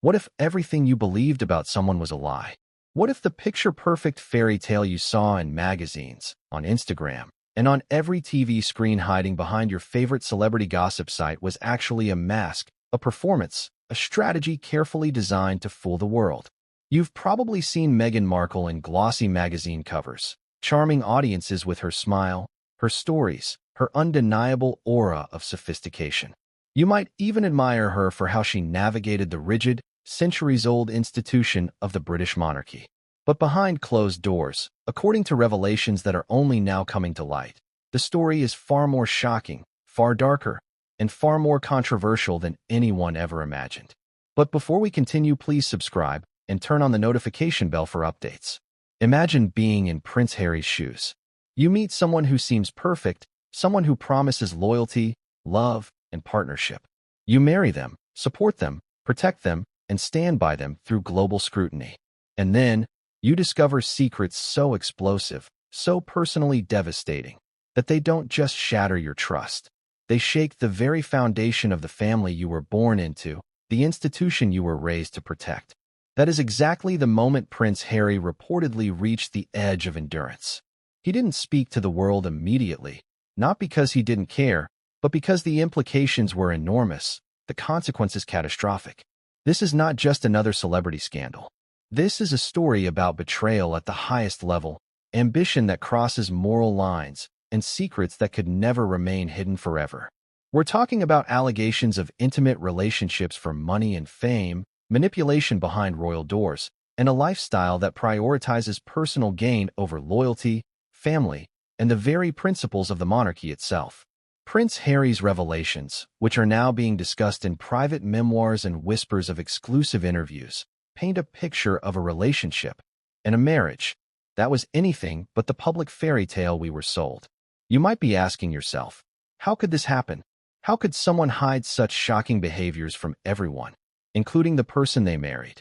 What if everything you believed about someone was a lie? What if the picture-perfect fairy tale you saw in magazines, on Instagram, and on every TV screen hiding behind your favorite celebrity gossip site was actually a mask, a performance, a strategy carefully designed to fool the world? You've probably seen Meghan Markle in glossy magazine covers, charming audiences with her smile, her stories, her undeniable aura of sophistication. You might even admire her for how she navigated the rigid, centuries-old institution of the British monarchy. But behind closed doors, according to revelations that are only now coming to light, the story is far more shocking, far darker, and far more controversial than anyone ever imagined. But before we continue, please subscribe and turn on the notification bell for updates. Imagine being in Prince Harry's shoes. You meet someone who seems perfect, someone who promises loyalty, love, and partnership. You marry them, support them, protect them, and stand by them through global scrutiny. And then, you discover secrets so explosive, so personally devastating, that they don't just shatter your trust. They shake the very foundation of the family you were born into, the institution you were raised to protect. That is exactly the moment Prince Harry reportedly reached the edge of endurance. He didn't speak to the world immediately, not because he didn't care, but because the implications were enormous, the consequences catastrophic. This is not just another celebrity scandal. This is a story about betrayal at the highest level, ambition that crosses moral lines, and secrets that could never remain hidden forever. We're talking about allegations of intimate relationships for money and fame, manipulation behind royal doors, and a lifestyle that prioritizes personal gain over loyalty, family, and the very principles of the monarchy itself. Prince Harry's revelations, which are now being discussed in private memoirs and whispers of exclusive interviews, paint a picture of a relationship and a marriage that was anything but the public fairy tale we were sold. You might be asking yourself, how could this happen? How could someone hide such shocking behaviors from everyone, including the person they married?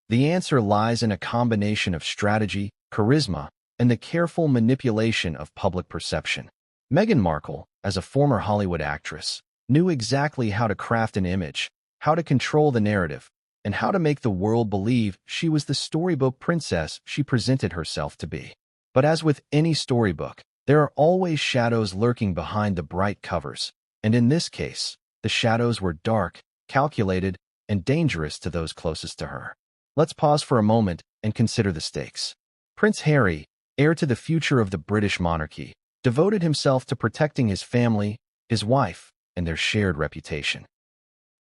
The answer lies in a combination of strategy, charisma, and the careful manipulation of public perception. Meghan Markle, as a former Hollywood actress, knew exactly how to craft an image, how to control the narrative, and how to make the world believe she was the storybook princess she presented herself to be. But as with any storybook, there are always shadows lurking behind the bright covers, and in this case, the shadows were dark, calculated, and dangerous to those closest to her. Let's pause for a moment and consider the stakes. Prince Harry, heir to the future of the British monarchy, devoted himself to protecting his family, his wife, and their shared reputation.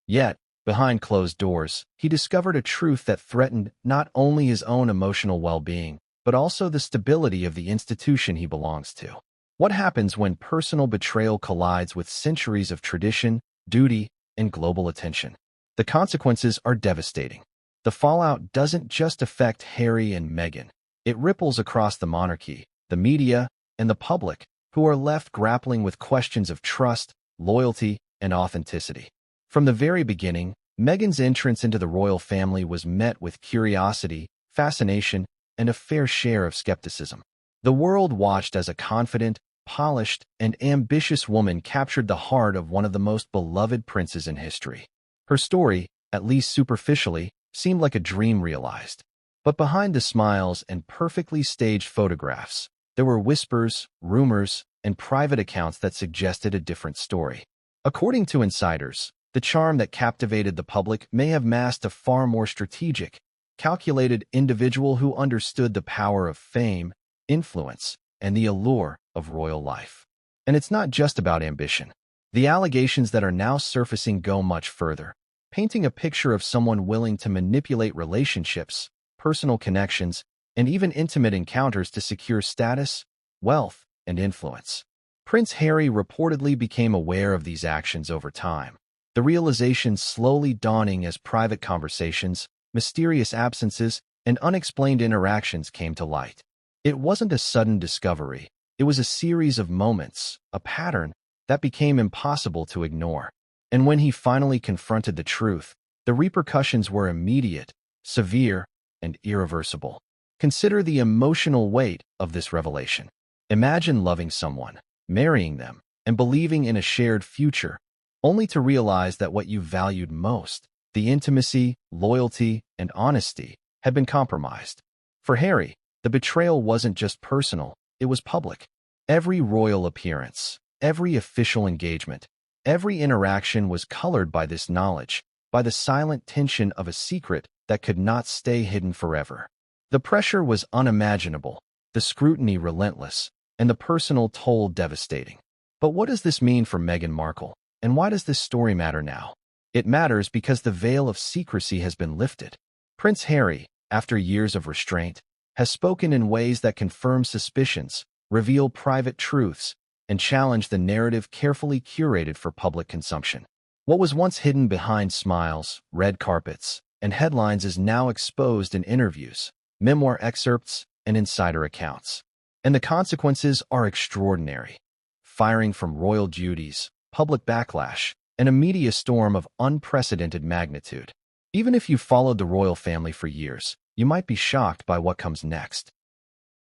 Yet, behind closed doors, he discovered a truth that threatened not only his own emotional well-being, but also the stability of the institution he belongs to. What happens when personal betrayal collides with centuries of tradition, duty, and global attention? The consequences are devastating. The fallout doesn't just affect Harry and Meghan. It ripples across the monarchy, the media, and the public, who are left grappling with questions of trust, loyalty, and authenticity. From the very beginning, Meghan's entrance into the royal family was met with curiosity, fascination, and a fair share of skepticism. The world watched as a confident, polished, and ambitious woman captured the heart of one of the most beloved princes in history. Her story, at least superficially, seemed like a dream realized. But behind the smiles and perfectly staged photographs, there were whispers, rumors, and private accounts that suggested a different story. According to insiders, the charm that captivated the public may have masked a far more strategic, calculated individual who understood the power of fame, influence, and the allure of royal life. And it's not just about ambition. The allegations that are now surfacing go much further, painting a picture of someone willing to manipulate relationships, personal connections, and even intimate encounters to secure status, wealth, and influence. Prince Harry reportedly became aware of these actions over time, the realization slowly dawning as private conversations, mysterious absences, and unexplained interactions came to light. It wasn't a sudden discovery. It was a series of moments, a pattern, that became impossible to ignore. And when he finally confronted the truth, the repercussions were immediate, severe, and irreversible. Consider the emotional weight of this revelation. Imagine loving someone, marrying them, and believing in a shared future, only to realize that what you valued most, The intimacy, loyalty, and honesty had been compromised. For Harry, the betrayal wasn't just personal, it was public. Every royal appearance, every official engagement, every interaction was colored by this knowledge, by the silent tension of a secret that could not stay hidden forever. The pressure was unimaginable, the scrutiny relentless, and the personal toll devastating. But what does this mean for Meghan Markle, and why does this story matter now? It matters because the veil of secrecy has been lifted. Prince Harry, after years of restraint, has spoken in ways that confirm suspicions, reveal private truths, and challenge the narrative carefully curated for public consumption. What was once hidden behind smiles, red carpets, and headlines is now exposed in interviews, memoir excerpts, and insider accounts. And the consequences are extraordinary. Firing from royal duties, public backlash, and a media storm of unprecedented magnitude. Even if you followed the royal family for years, you might be shocked by what comes next.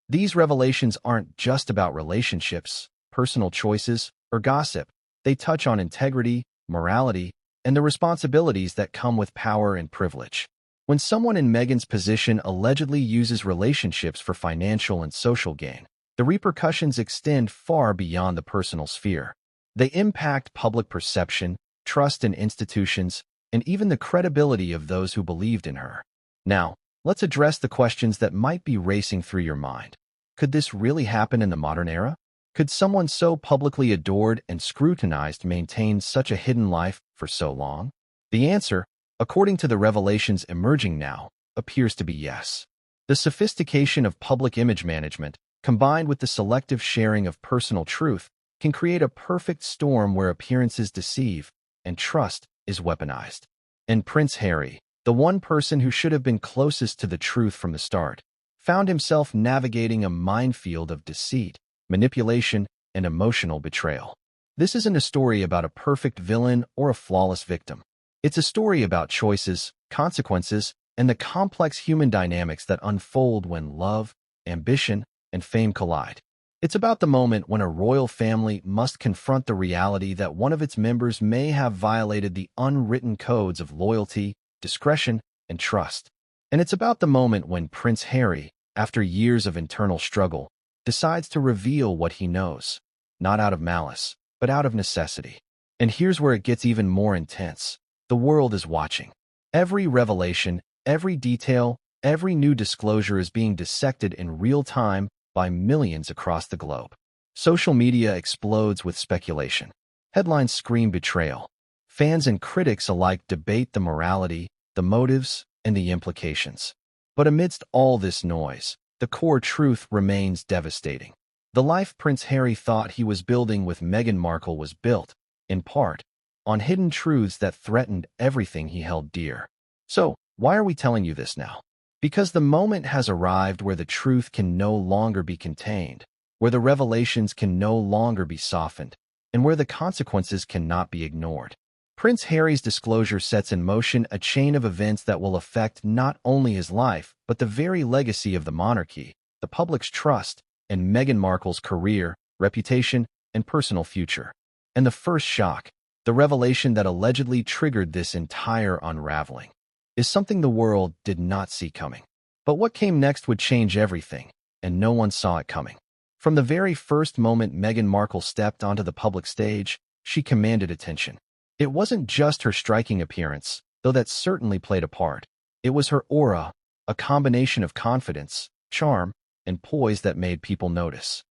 These revelations aren't just about relationships, personal choices, or gossip. They touch on integrity, morality, and the responsibilities that come with power and privilege. When someone in Meghan's position allegedly uses relationships for financial and social gain, the repercussions extend far beyond the personal sphere. They impact public perception, trust in institutions, and even the credibility of those who believed in her. Now, let's address the questions that might be racing through your mind. Could this really happen in the modern era? Could someone so publicly adored and scrutinized maintain such a hidden life for so long? The answer, according to the revelations emerging now, appears to be yes. The sophistication of public image management, combined with the selective sharing of personal truth, can create a perfect storm where appearances deceive and trust is weaponized. And Prince Harry, the one person who should have been closest to the truth from the start, found himself navigating a minefield of deceit, manipulation, and emotional betrayal. This isn't a story about a perfect villain or a flawless victim. It's a story about choices, consequences, and the complex human dynamics that unfold when love, ambition, and fame collide. It's about the moment when a royal family must confront the reality that one of its members may have violated the unwritten codes of loyalty, discretion, and trust. And it's about the moment when Prince Harry, after years of internal struggle, decides to reveal what he knows, not out of malice, but out of necessity. And here's where it gets even more intense. The world is watching. Every revelation, every detail, every new disclosure is being dissected in real time by millions across the globe. Social media explodes with speculation. Headlines scream betrayal. Fans and critics alike debate the morality, the motives, and the implications. But amidst all this noise, the core truth remains devastating. The life Prince Harry thought he was building with Meghan Markle was built, in part, on hidden truths that threatened everything he held dear. So, why are we telling you this now? Because the moment has arrived where the truth can no longer be contained, where the revelations can no longer be softened, and where the consequences cannot be ignored. Prince Harry's disclosure sets in motion a chain of events that will affect not only his life, but the very legacy of the monarchy, the public's trust, and Meghan Markle's career, reputation, and personal future. And the first shock, the revelation that allegedly triggered this entire unraveling, is something the world did not see coming. But what came next would change everything, and no one saw it coming. From the very first moment Meghan Markle stepped onto the public stage, she commanded attention. It wasn't just her striking appearance, though that certainly played a part. It was her aura, a combination of confidence, charm, and poise that made people notice.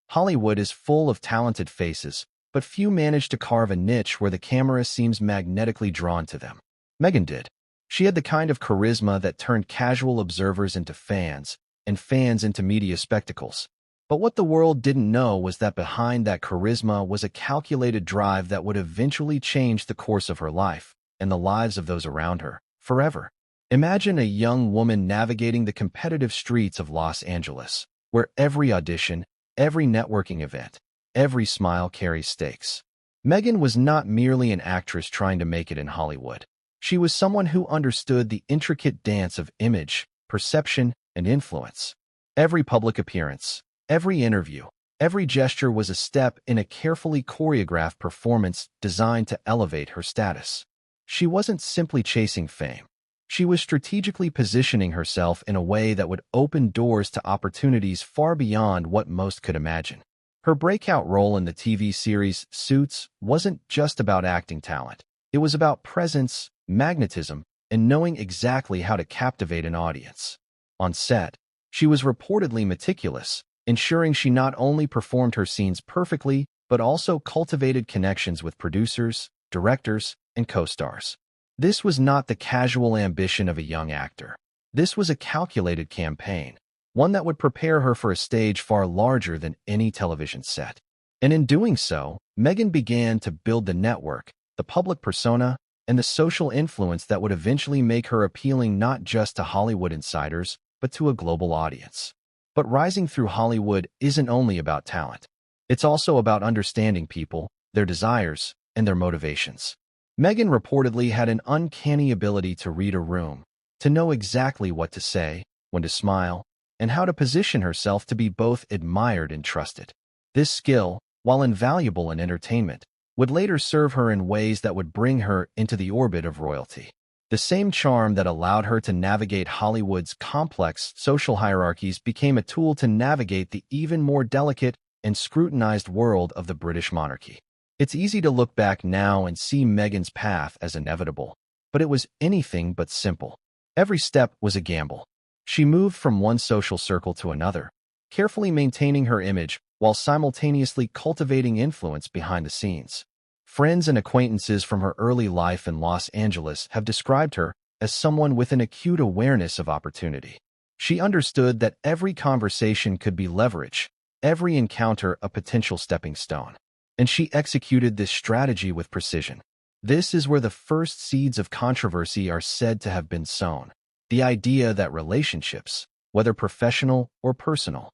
Hollywood is full of talented faces, but few manage to carve a niche where the camera seems magnetically drawn to them. Meghan did. She had the kind of charisma that turned casual observers into fans, and fans into media spectacles. But what the world didn't know was that behind that charisma was a calculated drive that would eventually change the course of her life, and the lives of those around her, forever. Imagine a young woman navigating the competitive streets of Los Angeles, where every audition, every networking event, every smile carries stakes. Meghan was not merely an actress trying to make it in Hollywood. She was someone who understood the intricate dance of image, perception, and influence. Every public appearance, every interview, every gesture was a step in a carefully choreographed performance designed to elevate her status. She wasn't simply chasing fame. She was strategically positioning herself in a way that would open doors to opportunities far beyond what most could imagine. Her breakout role in the TV series Suits wasn't just about acting talent. It was about presence, magnetism, and knowing exactly how to captivate an audience. On set, she was reportedly meticulous, ensuring she not only performed her scenes perfectly, but also cultivated connections with producers, directors, and co-stars. This was not the casual ambition of a young actor. This was a calculated campaign, one that would prepare her for a stage far larger than any television set. And in doing so, Meghan began to build the network, the public persona, and the social influence that would eventually make her appealing not just to Hollywood insiders, but to a global audience. But rising through Hollywood isn't only about talent. It's also about understanding people, their desires, and their motivations. Meghan reportedly had an uncanny ability to read a room, to know exactly what to say, when to smile, and how to position herself to be both admired and trusted. This skill, while invaluable in entertainment, would later serve her in ways that would bring her into the orbit of royalty. The same charm that allowed her to navigate Hollywood's complex social hierarchies became a tool to navigate the even more delicate and scrutinized world of the British monarchy. It's easy to look back now and see Meghan's path as inevitable, but it was anything but simple. Every step was a gamble. She moved from one social circle to another, carefully maintaining her image while simultaneously cultivating influence behind the scenes. Friends and acquaintances from her early life in Los Angeles have described her as someone with an acute awareness of opportunity. She understood that every conversation could be leverage, every encounter a potential stepping stone. And she executed this strategy with precision. This is where the first seeds of controversy are said to have been sown. The idea that relationships, whether professional or personal,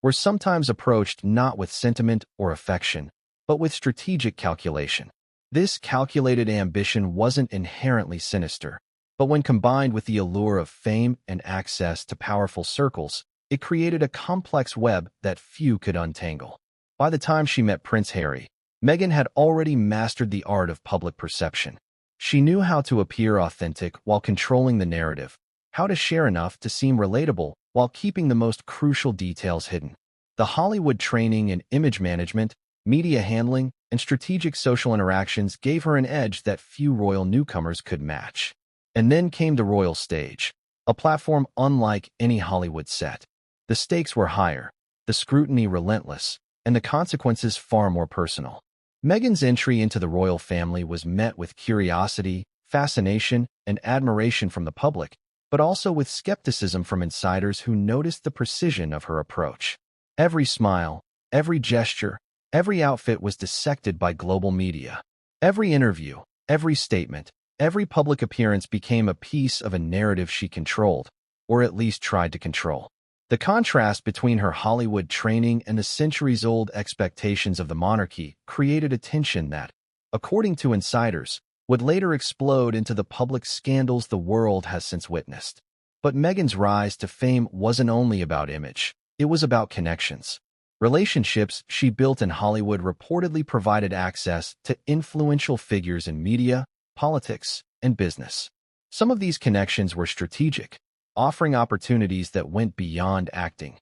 were sometimes approached not with sentiment or affection, but with strategic calculation. This calculated ambition wasn't inherently sinister, but when combined with the allure of fame and access to powerful circles, it created a complex web that few could untangle. By the time she met Prince Harry, Meghan had already mastered the art of public perception. She knew how to appear authentic while controlling the narrative, how to share enough to seem relatable while keeping the most crucial details hidden. The Hollywood training in image management, media handling, and strategic social interactions gave her an edge that few royal newcomers could match. And then came the royal stage, a platform unlike any Hollywood set. The stakes were higher, the scrutiny relentless, and the consequences far more personal. Meghan's entry into the royal family was met with curiosity, fascination, and admiration from the public, but also with skepticism from insiders who noticed the precision of her approach. Every smile, every gesture, every outfit was dissected by global media. Every interview, every statement, every public appearance became a piece of a narrative she controlled, or at least tried to control. The contrast between her Hollywood training and the centuries-old expectations of the monarchy created a tension that, according to insiders, would later explode into the public scandals the world has since witnessed. But Meghan's rise to fame wasn't only about image, it was about connections. Relationships she built in Hollywood reportedly provided access to influential figures in media, politics, and business. Some of these connections were strategic, offering opportunities that went beyond acting.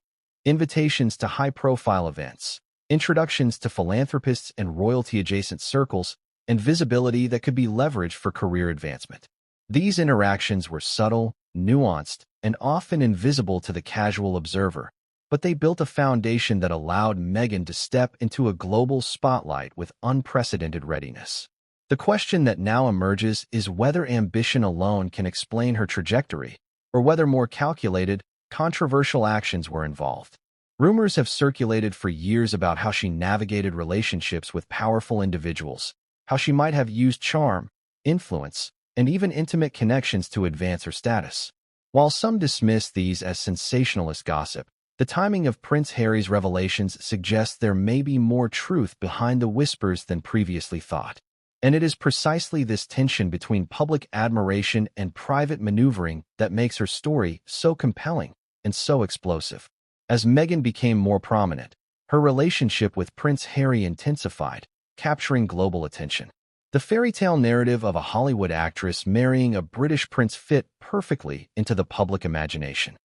Invitations to high-profile events, introductions to philanthropists and royalty-adjacent circles, and visibility that could be leveraged for career advancement. These interactions were subtle, nuanced, and often invisible to the casual observer, but they built a foundation that allowed Meghan to step into a global spotlight with unprecedented readiness. The question that now emerges is whether ambition alone can explain her trajectory, or whether more calculated, controversial actions were involved. Rumors have circulated for years about how she navigated relationships with powerful individuals, how she might have used charm, influence, and even intimate connections to advance her status. While some dismiss these as sensationalist gossip, the timing of Prince Harry's revelations suggests there may be more truth behind the whispers than previously thought. And it is precisely this tension between public admiration and private maneuvering that makes her story so compelling and so explosive. As Meghan became more prominent, her relationship with Prince Harry intensified, capturing global attention. The fairy tale narrative of a Hollywood actress marrying a British prince fit perfectly into the public imagination.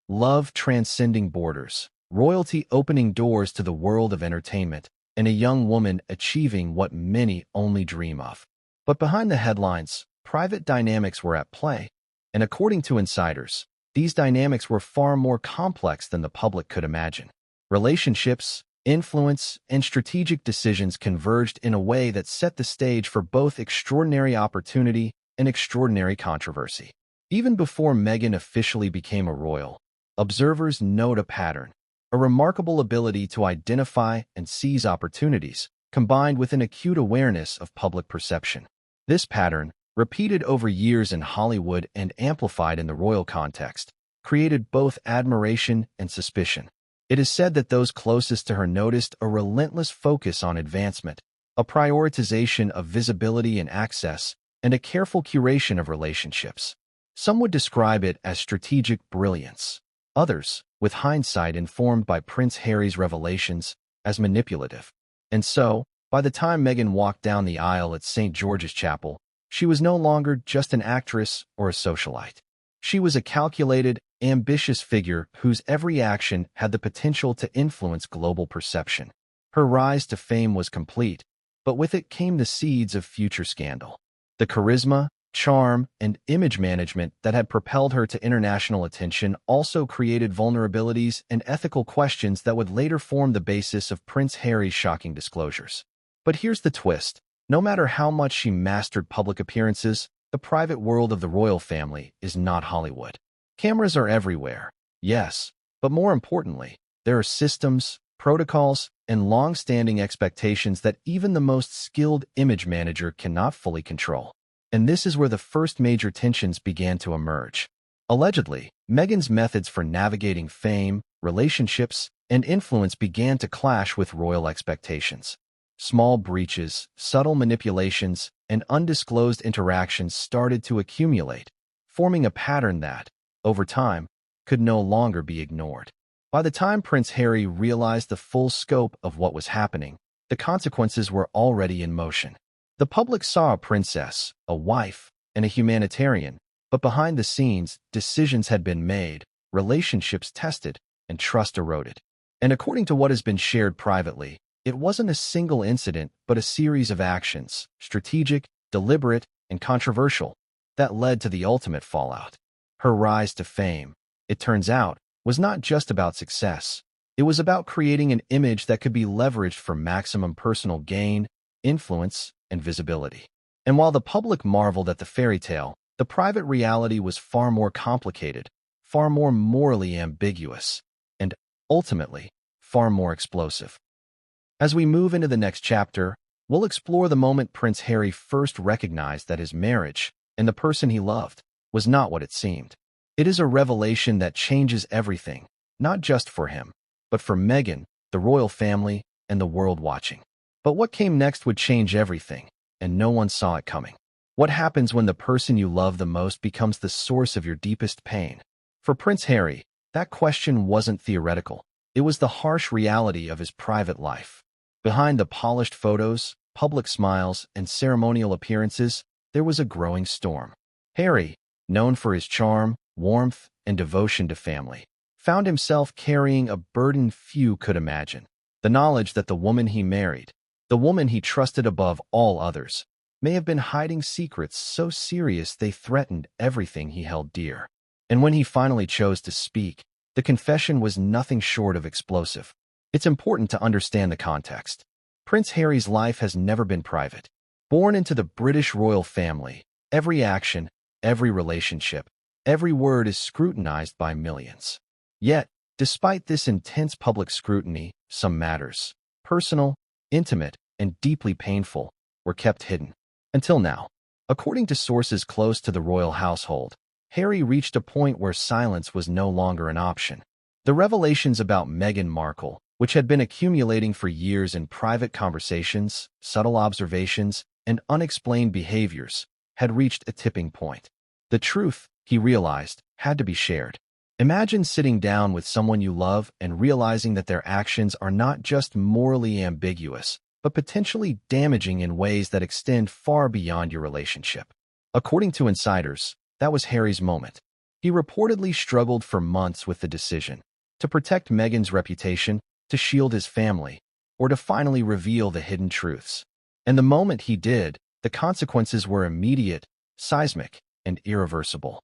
Love transcending borders, royalty opening doors to the world of entertainment, and a young woman achieving what many only dream of. But behind the headlines, private dynamics were at play, and according to insiders, these dynamics were far more complex than the public could imagine. Relationships, influence, and strategic decisions converged in a way that set the stage for both extraordinary opportunity and extraordinary controversy. Even before Meghan officially became a royal, observers note a pattern, a remarkable ability to identify and seize opportunities, combined with an acute awareness of public perception. This pattern, repeated over years in Hollywood and amplified in the royal context, created both admiration and suspicion. It is said that those closest to her noticed a relentless focus on advancement, a prioritization of visibility and access, and a careful curation of relationships. Some would describe it as strategic brilliance. Others, with hindsight informed by Prince Harry's revelations, as manipulative. And so, by the time Meghan walked down the aisle at St. George's Chapel, she was no longer just an actress or a socialite. She was a calculated, ambitious figure whose every action had the potential to influence global perception. Her rise to fame was complete, but with it came the seeds of future scandal. The charisma, charm, and image management that had propelled her to international attention also created vulnerabilities and ethical questions that would later form the basis of Prince Harry's shocking disclosures. But here's the twist. No matter how much she mastered public appearances, the private world of the royal family is not Hollywood. Cameras are everywhere, yes, but more importantly, there are systems, protocols, and long-standing expectations that even the most skilled image manager cannot fully control. And this is where the first major tensions began to emerge. Allegedly, Meghan's methods for navigating fame, relationships, and influence began to clash with royal expectations. Small breaches, subtle manipulations, and undisclosed interactions started to accumulate, forming a pattern that, over time, could no longer be ignored. By the time Prince Harry realized the full scope of what was happening, the consequences were already in motion. The public saw a princess, a wife, and a humanitarian, but behind the scenes, decisions had been made, relationships tested, and trust eroded. And according to what has been shared privately, it wasn't a single incident, but a series of actions, strategic, deliberate, and controversial, that led to the ultimate fallout. Her rise to fame, it turns out, was not just about success. It was about creating an image that could be leveraged for maximum personal gain, influence, and visibility. And while the public marveled at the fairy tale, the private reality was far more complicated, far more morally ambiguous, and, ultimately, far more explosive. As we move into the next chapter, we'll explore the moment Prince Harry first recognized that his marriage, and the person he loved, was not what it seemed. It is a revelation that changes everything, not just for him, but for Meghan, the royal family, and the world watching. But what came next would change everything, and no one saw it coming. What happens when the person you love the most becomes the source of your deepest pain? For Prince Harry, that question wasn't theoretical. It was the harsh reality of his private life. Behind the polished photos, public smiles, and ceremonial appearances, there was a growing storm. Harry, known for his charm, warmth, and devotion to family, found himself carrying a burden few could imagine. The knowledge that the woman he married, the woman he trusted above all others, may have been hiding secrets so serious they threatened everything he held dear. And when he finally chose to speak, the confession was nothing short of explosive. It's important to understand the context. Prince Harry's life has never been private. Born into the British royal family, every action, every relationship, every word is scrutinized by millions. Yet, despite this intense public scrutiny, some matters, personal, intimate, and deeply painful, were kept hidden. Until now. According to sources close to the royal household, Harry reached a point where silence was no longer an option. The revelations about Meghan Markle, which had been accumulating for years in private conversations, subtle observations, and unexplained behaviors, had reached a tipping point. The truth, he realized, had to be shared. Imagine sitting down with someone you love and realizing that their actions are not just morally ambiguous, but potentially damaging in ways that extend far beyond your relationship. According to insiders, that was Harry's moment. He reportedly struggled for months with the decision to protect Meghan's reputation, to shield his family, or to finally reveal the hidden truths. And the moment he did, the consequences were immediate, seismic, and irreversible.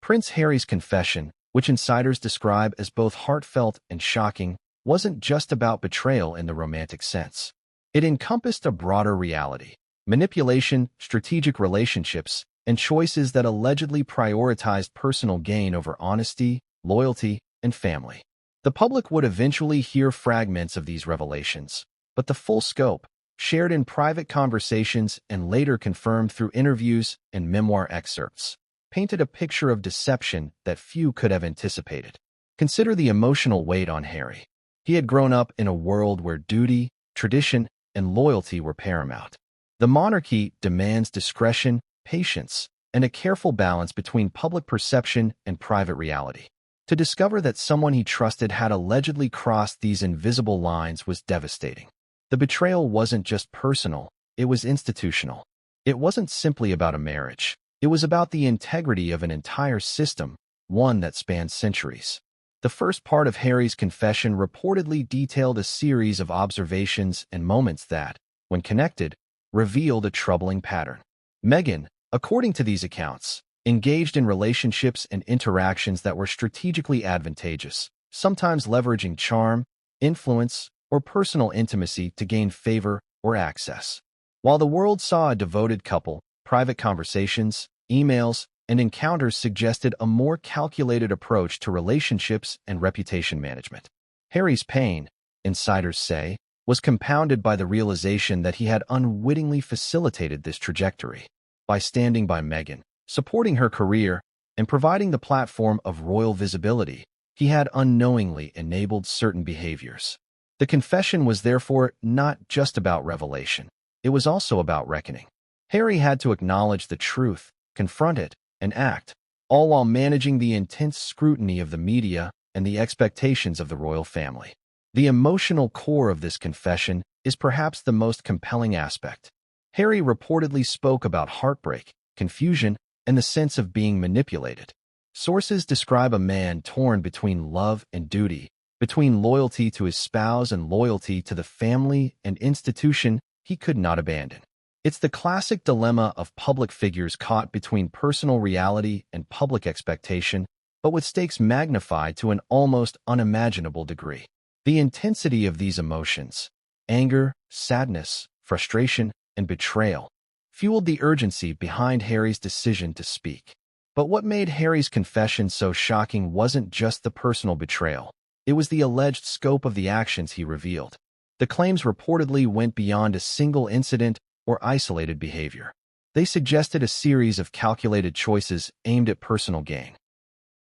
Prince Harry's confession, which insiders describe as both heartfelt and shocking, wasn't just about betrayal in the romantic sense. It encompassed a broader reality: manipulation, strategic relationships, and choices that allegedly prioritized personal gain over honesty, loyalty, and family. The public would eventually hear fragments of these revelations, but the full scope, shared in private conversations and later confirmed through interviews and memoir excerpts, painted a picture of deception that few could have anticipated. Consider the emotional weight on Harry. He had grown up in a world where duty, tradition, and loyalty were paramount. The monarchy demands discretion, patience, and a careful balance between public perception and private reality. To discover that someone he trusted had allegedly crossed these invisible lines was devastating. The betrayal wasn't just personal, it was institutional. It wasn't simply about a marriage. It was about the integrity of an entire system, one that spanned centuries. The first part of Harry's confession reportedly detailed a series of observations and moments that, when connected, revealed a troubling pattern. Meghan, according to these accounts, engaged in relationships and interactions that were strategically advantageous, sometimes leveraging charm, influence, or personal intimacy to gain favor or access. While the world saw a devoted couple, private conversations, emails, and encounters suggested a more calculated approach to relationships and reputation management. Harry's pain, insiders say, was compounded by the realization that he had unwittingly facilitated this trajectory. By standing by Meghan, supporting her career, and providing the platform of royal visibility, he had unknowingly enabled certain behaviors. The confession was therefore not just about revelation. It was also about reckoning. Harry had to acknowledge the truth, confront it, and act, all while managing the intense scrutiny of the media and the expectations of the royal family. The emotional core of this confession is perhaps the most compelling aspect. Harry reportedly spoke about heartbreak, confusion, and the sense of being manipulated. Sources describe a man torn between love and duty, between loyalty to his spouse and loyalty to the family and institution he could not abandon. It's the classic dilemma of public figures caught between personal reality and public expectation, but with stakes magnified to an almost unimaginable degree. The intensity of these emotions, anger, sadness, frustration, and betrayal, fueled the urgency behind Harry's decision to speak. But what made Harry's confession so shocking wasn't just the personal betrayal. It was the alleged scope of the actions he revealed. The claims reportedly went beyond a single incident or isolated behavior. They suggested a series of calculated choices aimed at personal gain.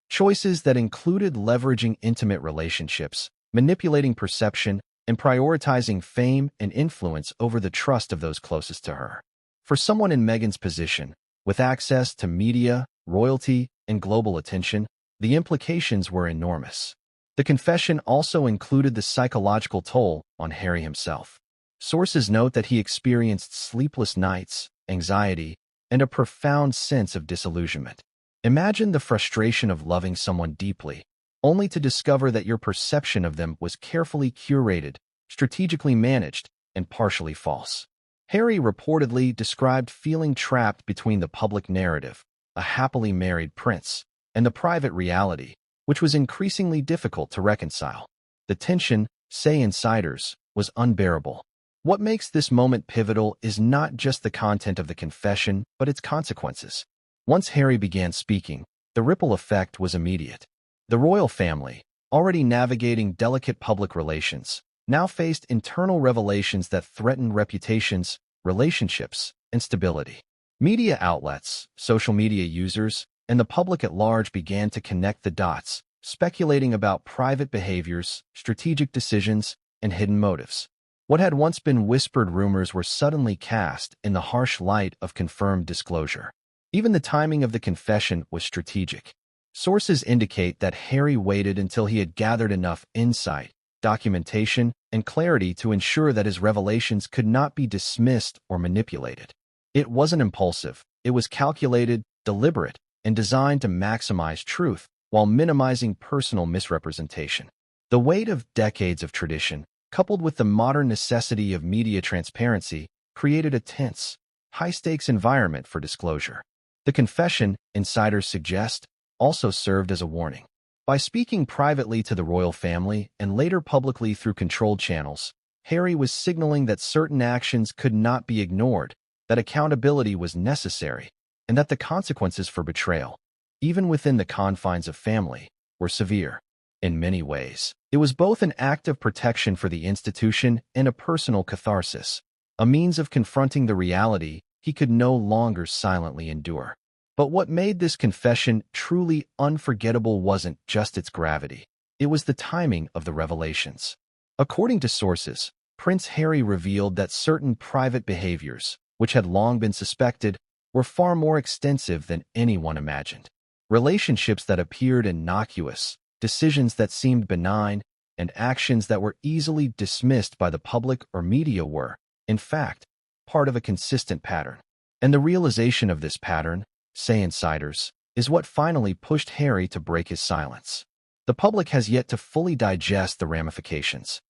Choices that included leveraging intimate relationships, manipulating perception, and prioritizing fame and influence over the trust of those closest to her. For someone in Meghan's position, with access to media, royalty, and global attention, the implications were enormous. The confession also included the psychological toll on Harry himself. Sources note that he experienced sleepless nights, anxiety, and a profound sense of disillusionment. Imagine the frustration of loving someone deeply, only to discover that your perception of them was carefully curated, strategically managed, and partially false. Harry reportedly described feeling trapped between the public narrative, a happily married prince, and the private reality, which was increasingly difficult to reconcile. The tension, say insiders, was unbearable. What makes this moment pivotal is not just the content of the confession, but its consequences. Once Harry began speaking, the ripple effect was immediate. The royal family, already navigating delicate public relations, now faced internal revelations that threatened reputations, relationships, and stability. Media outlets, social media users, and the public at large began to connect the dots, speculating about private behaviors, strategic decisions, and hidden motives. What had once been whispered rumors were suddenly cast in the harsh light of confirmed disclosure. Even the timing of the confession was strategic. Sources indicate that Harry waited until he had gathered enough insight, documentation, and clarity to ensure that his revelations could not be dismissed or manipulated. It wasn't impulsive, it was calculated, deliberate, and designed to maximize truth while minimizing personal misrepresentation. The weight of decades of tradition, coupled with the modern necessity of media transparency, created a tense, high-stakes environment for disclosure. The confession, insiders suggest, also served as a warning. By speaking privately to the royal family and later publicly through controlled channels, Harry was signaling that certain actions could not be ignored, that accountability was necessary, and that the consequences for betrayal, even within the confines of family, were severe. In many ways, it was both an act of protection for the institution and a personal catharsis, a means of confronting the reality he could no longer silently endure. But what made this confession truly unforgettable wasn't just its gravity. It was the timing of the revelations. According to sources, Prince Harry revealed that certain private behaviors, which had long been suspected, were far more extensive than anyone imagined. Relationships that appeared innocuous, decisions that seemed benign, and actions that were easily dismissed by the public or media were, in fact, part of a consistent pattern. And the realization of this pattern, say insiders, is what finally pushed Harry to break his silence. The public has yet to fully digest the ramifications.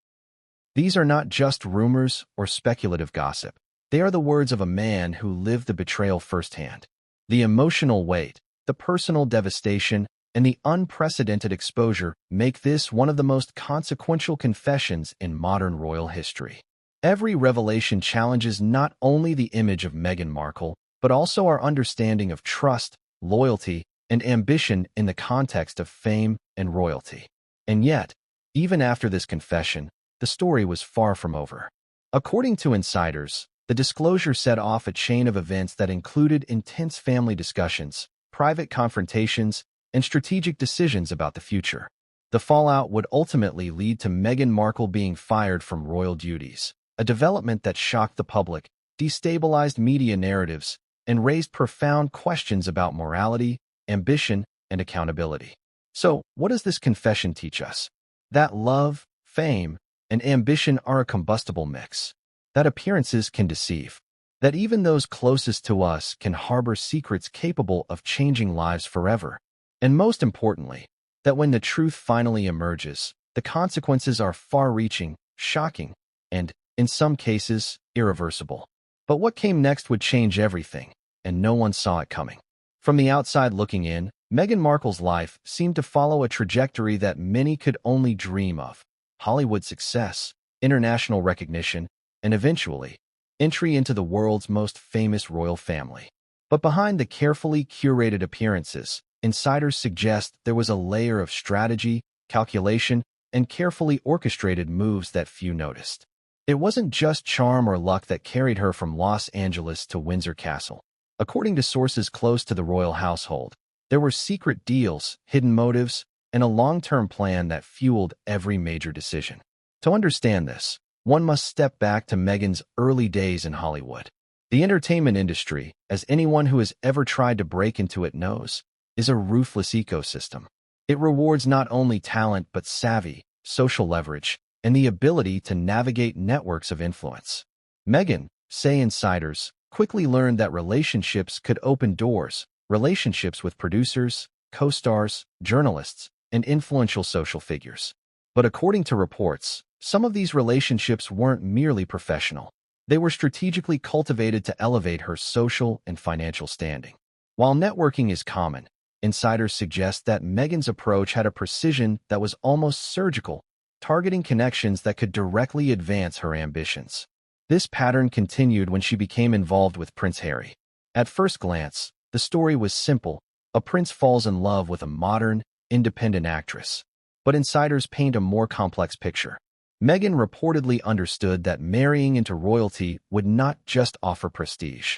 These are not just rumors or speculative gossip. They are the words of a man who lived the betrayal firsthand. The emotional weight, the personal devastation, and the unprecedented exposure make this one of the most consequential confessions in modern royal history. Every revelation challenges not only the image of Meghan Markle, but also our understanding of trust, loyalty, and ambition in the context of fame and royalty. And yet, even after this confession, the story was far from over. According to insiders, the disclosure set off a chain of events that included intense family discussions, private confrontations, and strategic decisions about the future. The fallout would ultimately lead to Meghan Markle being fired from royal duties, a development that shocked the public, destabilized media narratives, and raised profound questions about morality, ambition, and accountability. So, what does this confession teach us? That love, fame, and ambition are a combustible mix. That appearances can deceive. That even those closest to us can harbor secrets capable of changing lives forever. And most importantly, that when the truth finally emerges, the consequences are far-reaching, shocking, and, in some cases, irreversible. But what came next would change everything, and no one saw it coming. From the outside looking in, Meghan Markle's life seemed to follow a trajectory that many could only dream of: Hollywood success, international recognition, and eventually, entry into the world's most famous royal family. But behind the carefully curated appearances, insiders suggest there was a layer of strategy, calculation, and carefully orchestrated moves that few noticed. It wasn't just charm or luck that carried her from Los Angeles to Windsor Castle. According to sources close to the royal household, there were secret deals, hidden motives, and a long-term plan that fueled every major decision. To understand this, one must step back to Meghan's early days in Hollywood. The entertainment industry, as anyone who has ever tried to break into it knows, is a ruthless ecosystem. It rewards not only talent but savvy, social leverage, and the ability to navigate networks of influence. Meghan, say insiders, quickly learned that relationships could open doors, relationships with producers, co-stars, journalists, and influential social figures. But according to reports, some of these relationships weren't merely professional. They were strategically cultivated to elevate her social and financial standing. While networking is common, insiders suggest that Meghan's approach had a precision that was almost surgical, targeting connections that could directly advance her ambitions. This pattern continued when she became involved with Prince Harry. At first glance, the story was simple: a prince falls in love with a modern, independent actress. But insiders paint a more complex picture. Meghan reportedly understood that marrying into royalty would not just offer prestige.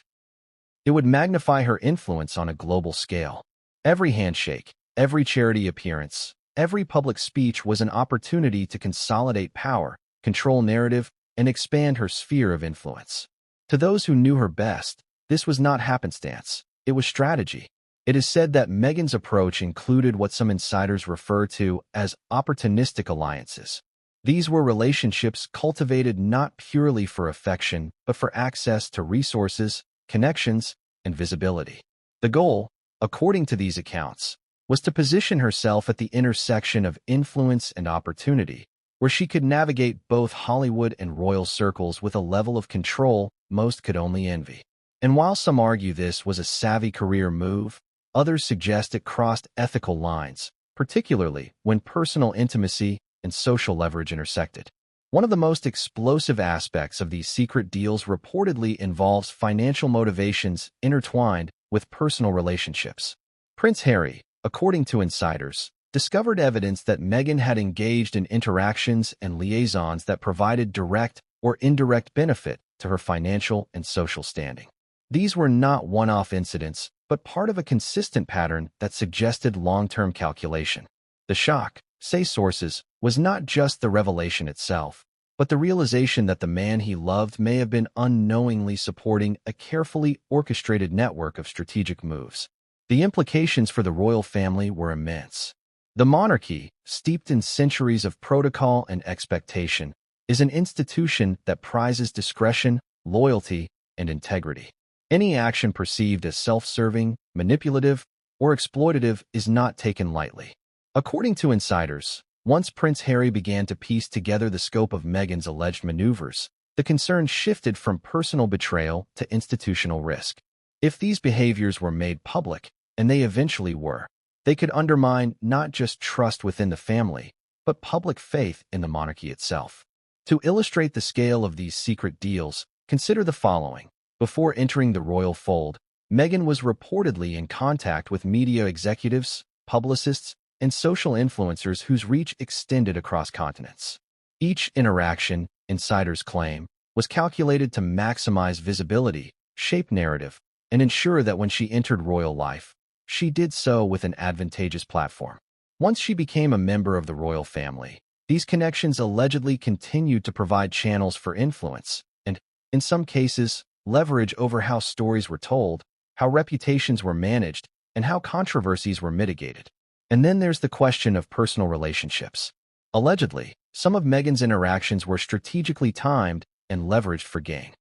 It would magnify her influence on a global scale. Every handshake, every charity appearance, every public speech was an opportunity to consolidate power, control narrative, and expand her sphere of influence. To those who knew her best, this was not happenstance, it was strategy. It is said that Meghan's approach included what some insiders refer to as opportunistic alliances. These were relationships cultivated not purely for affection, but for access to resources, connections, and visibility. The goal, according to these accounts, was to position herself at the intersection of influence and opportunity, where she could navigate both Hollywood and royal circles with a level of control most could only envy. And while some argue this was a savvy career move, others suggest it crossed ethical lines, particularly when personal intimacy and social leverage intersected. One of the most explosive aspects of these secret deals reportedly involves financial motivations intertwined with personal relationships. Prince Harry, according to insiders, discovered evidence that Meghan had engaged in interactions and liaisons that provided direct or indirect benefit to her financial and social standing. These were not one-off incidents, but part of a consistent pattern that suggested long-term calculation. The shock, say sources, was not just the revelation itself, but the realization that the man he loved may have been unknowingly supporting a carefully orchestrated network of strategic moves. The implications for the royal family were immense. The monarchy, steeped in centuries of protocol and expectation, is an institution that prizes discretion, loyalty, and integrity. Any action perceived as self-serving, manipulative, or exploitative is not taken lightly. According to insiders, once Prince Harry began to piece together the scope of Meghan's alleged maneuvers, the concern shifted from personal betrayal to institutional risk. If these behaviors were made public, and they eventually were, they could undermine not just trust within the family, but public faith in the monarchy itself. To illustrate the scale of these secret deals, consider the following. Before entering the royal fold, Meghan was reportedly in contact with media executives, publicists, and social influencers whose reach extended across continents. Each interaction, insiders claim, was calculated to maximize visibility, shape narrative, and ensure that when she entered royal life, she did so with an advantageous platform. Once she became a member of the royal family, these connections allegedly continued to provide channels for influence and, in some cases, leverage over how stories were told, how reputations were managed, and how controversies were mitigated. And then there's the question of personal relationships. Allegedly, some of Meghan's interactions were strategically timed and leveraged for gain.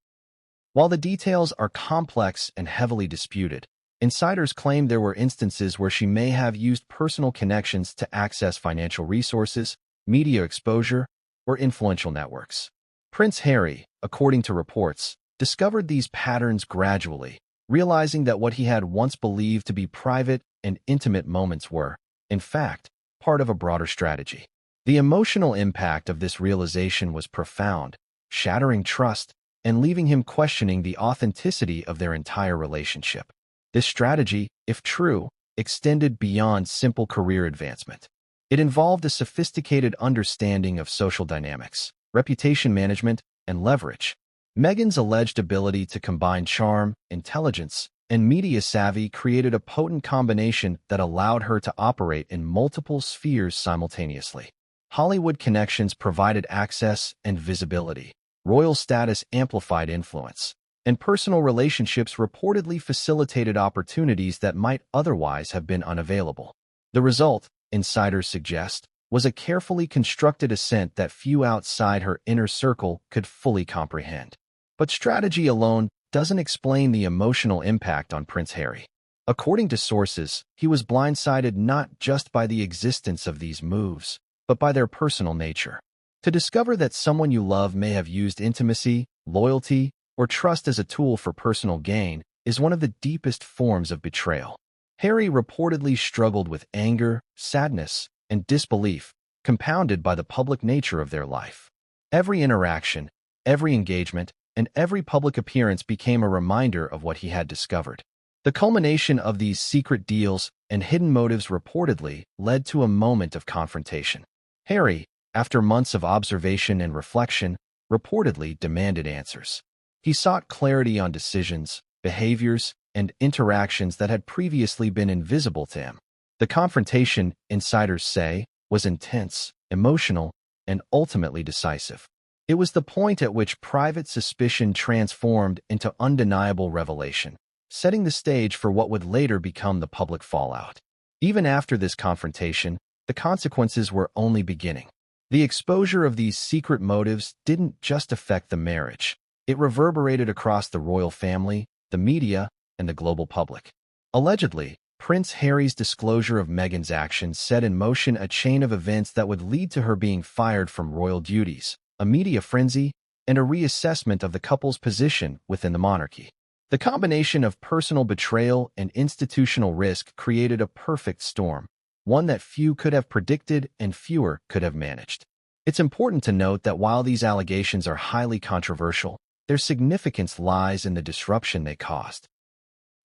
While the details are complex and heavily disputed, insiders claim there were instances where she may have used personal connections to access financial resources, media exposure, or influential networks. Prince Harry, according to reports, discovered these patterns gradually, realizing that what he had once believed to be private and intimate moments were, in fact, part of a broader strategy. The emotional impact of this realization was profound, shattering trust and leaving him questioning the authenticity of their entire relationship. This strategy, if true, extended beyond simple career advancement. It involved a sophisticated understanding of social dynamics, reputation management, and leverage. Meghan's alleged ability to combine charm, intelligence, and media savvy created a potent combination that allowed her to operate in multiple spheres simultaneously. Hollywood connections provided access and visibility, royal status amplified influence, and personal relationships reportedly facilitated opportunities that might otherwise have been unavailable. The result, insiders suggest, was a carefully constructed ascent that few outside her inner circle could fully comprehend. But strategy alone doesn't explain the emotional impact on Prince Harry. According to sources, he was blindsided not just by the existence of these moves, but by their personal nature. To discover that someone you love may have used intimacy, loyalty, or trust as a tool for personal gain is one of the deepest forms of betrayal. Harry reportedly struggled with anger, sadness, and disbelief, compounded by the public nature of their life. Every interaction, every engagement, and every public appearance became a reminder of what he had discovered. The culmination of these secret deals and hidden motives reportedly led to a moment of confrontation. Harry, after months of observation and reflection, reportedly demanded answers. He sought clarity on decisions, behaviors, and interactions that had previously been invisible to him. The confrontation, insiders say, was intense, emotional, and ultimately decisive. It was the point at which private suspicion transformed into undeniable revelation, setting the stage for what would later become the public fallout. Even after this confrontation, the consequences were only beginning. The exposure of these secret motives didn't just affect the marriage. It reverberated across the royal family, the media, and the global public. Allegedly, Prince Harry's disclosure of Meghan's actions set in motion a chain of events that would lead to her being fired from royal duties, a media frenzy, and a reassessment of the couple's position within the monarchy. The combination of personal betrayal and institutional risk created a perfect storm, one that few could have predicted and fewer could have managed. It's important to note that while these allegations are highly controversial, their significance lies in the disruption they caused.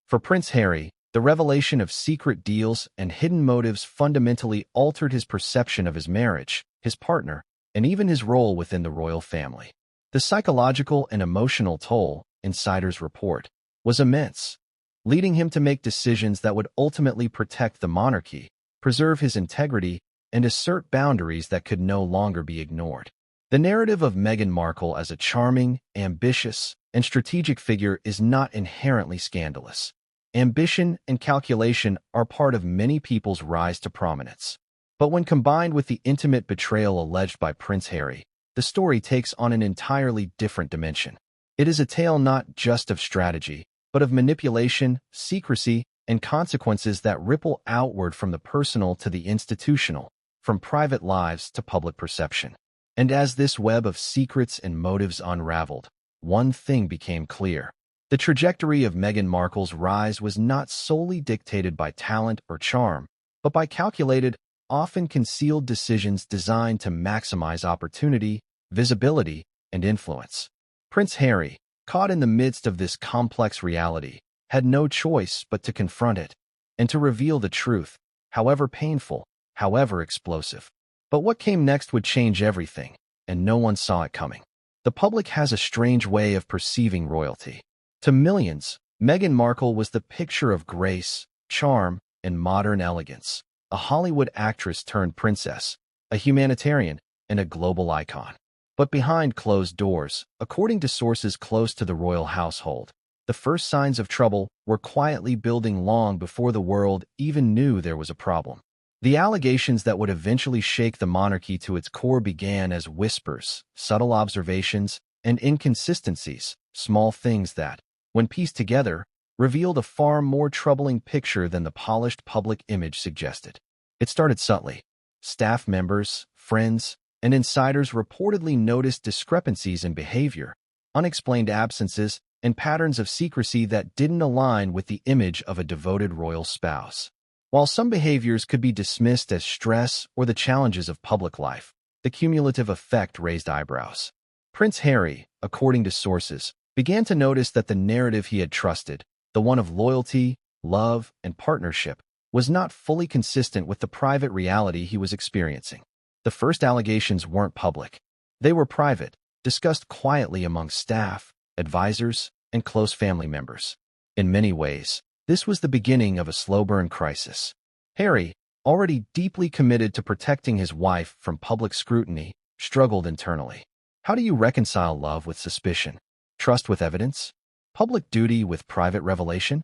For Prince Harry, the revelation of secret deals and hidden motives fundamentally altered his perception of his marriage, his partner, and even his role within the royal family. The psychological and emotional toll, insiders report, was immense, leading him to make decisions that would ultimately protect the monarchy, preserve his integrity, and assert boundaries that could no longer be ignored. The narrative of Meghan Markle as a charming, ambitious, and strategic figure is not inherently scandalous. Ambition and calculation are part of many people's rise to prominence. But when combined with the intimate betrayal alleged by Prince Harry, the story takes on an entirely different dimension. It is a tale not just of strategy, but of manipulation, secrecy, and consequences that ripple outward from the personal to the institutional, from private lives to public perception. And as this web of secrets and motives unraveled, one thing became clear. The trajectory of Meghan Markle's rise was not solely dictated by talent or charm, but by calculated, often concealed decisions designed to maximize opportunity, visibility, and influence. Prince Harry, caught in the midst of this complex reality, had no choice but to confront it and to reveal the truth, however painful, however explosive. But what came next would change everything, and no one saw it coming. The public has a strange way of perceiving royalty. To millions, Meghan Markle was the picture of grace, charm, and modern elegance, a Hollywood actress turned princess, a humanitarian, and a global icon. But behind closed doors, according to sources close to the royal household, the first signs of trouble were quietly building long before the world even knew there was a problem. The allegations that would eventually shake the monarchy to its core began as whispers, subtle observations, and inconsistencies, small things that, when pieced together, revealed a far more troubling picture than the polished public image suggested. It started subtly. Staff members, friends, and insiders reportedly noticed discrepancies in behavior, unexplained absences, and patterns of secrecy that didn't align with the image of a devoted royal spouse. While some behaviors could be dismissed as stress or the challenges of public life, the cumulative effect raised eyebrows. Prince Harry, according to sources, began to notice that the narrative he had trusted, the one of loyalty, love, and partnership, was not fully consistent with the private reality he was experiencing. The first allegations weren't public. They were private, discussed quietly among staff, advisors, and close family members. In many ways, this was the beginning of a slow-burn crisis. Harry, already deeply committed to protecting his wife from public scrutiny, struggled internally. How do you reconcile love with suspicion, trust with evidence, public duty with private revelation?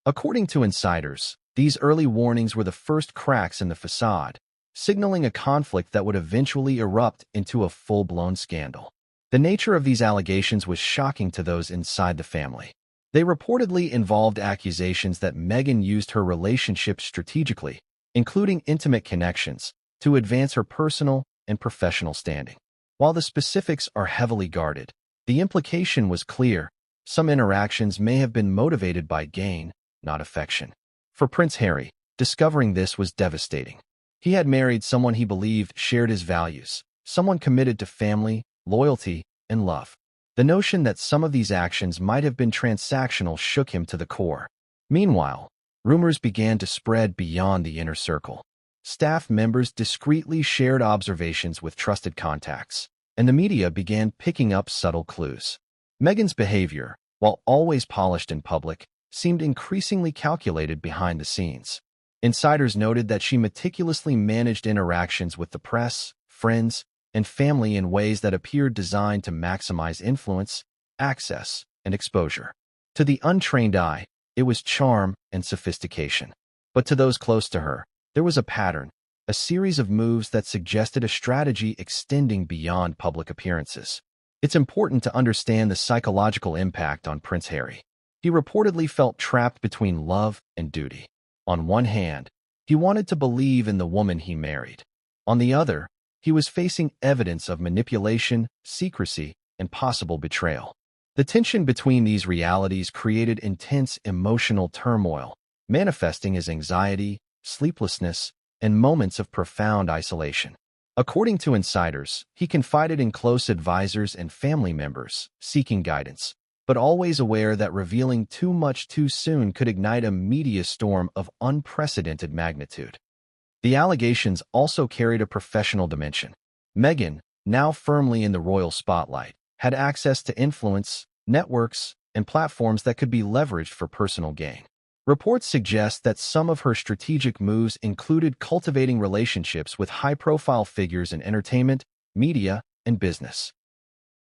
According to insiders, these early warnings were the first cracks in the facade, signaling a conflict that would eventually erupt into a full-blown scandal. The nature of these allegations was shocking to those inside the family. They reportedly involved accusations that Meghan used her relationship strategically, including intimate connections, to advance her personal and professional standing. While the specifics are heavily guarded, the implication was clear. Some interactions may have been motivated by gain, not affection. For Prince Harry, discovering this was devastating. He had married someone he believed shared his values, someone committed to family, loyalty, and love. The notion that some of these actions might have been transactional shook him to the core. Meanwhile, rumors began to spread beyond the inner circle. Staff members discreetly shared observations with trusted contacts, and the media began picking up subtle clues. Meghan's behavior, while always polished in public, seemed increasingly calculated behind the scenes. Insiders noted that she meticulously managed interactions with the press, friends, and family in ways that appeared designed to maximize influence, access, and exposure. To the untrained eye, it was charm and sophistication. But to those close to her, there was a pattern, a series of moves that suggested a strategy extending beyond public appearances. It's important to understand the psychological impact on Prince Harry. He reportedly felt trapped between love and duty. On one hand, he wanted to believe in the woman he married. On the other, he was facing evidence of manipulation, secrecy, and possible betrayal. The tension between these realities created intense emotional turmoil, manifesting as anxiety, sleeplessness, and moments of profound isolation. According to insiders, he confided in close advisors and family members, seeking guidance, but always aware that revealing too much too soon could ignite a media storm of unprecedented magnitude. The allegations also carried a professional dimension. Meghan, now firmly in the royal spotlight, had access to influence, networks, and platforms that could be leveraged for personal gain. Reports suggest that some of her strategic moves included cultivating relationships with high-profile figures in entertainment, media, and business.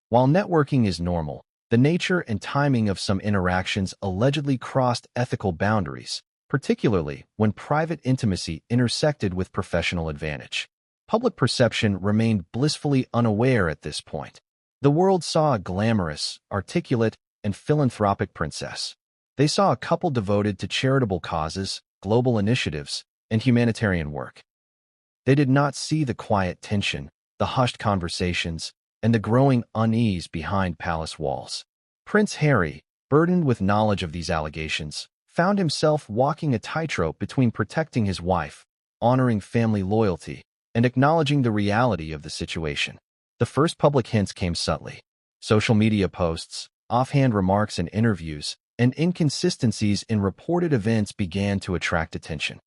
While networking is normal, the nature and timing of some interactions allegedly crossed ethical boundaries, particularly when private intimacy intersected with professional advantage. Public perception remained blissfully unaware at this point. The world saw a glamorous, articulate, and philanthropic princess. They saw a couple devoted to charitable causes, global initiatives, and humanitarian work. They did not see the quiet tension, the hushed conversations, and the growing unease behind palace walls. Prince Harry, burdened with knowledge of these allegations, found himself walking a tightrope between protecting his wife, honoring family loyalty, and acknowledging the reality of the situation. The first public hints came subtly. Social media posts, offhand remarks in interviews, and inconsistencies in reported events began to attract attention.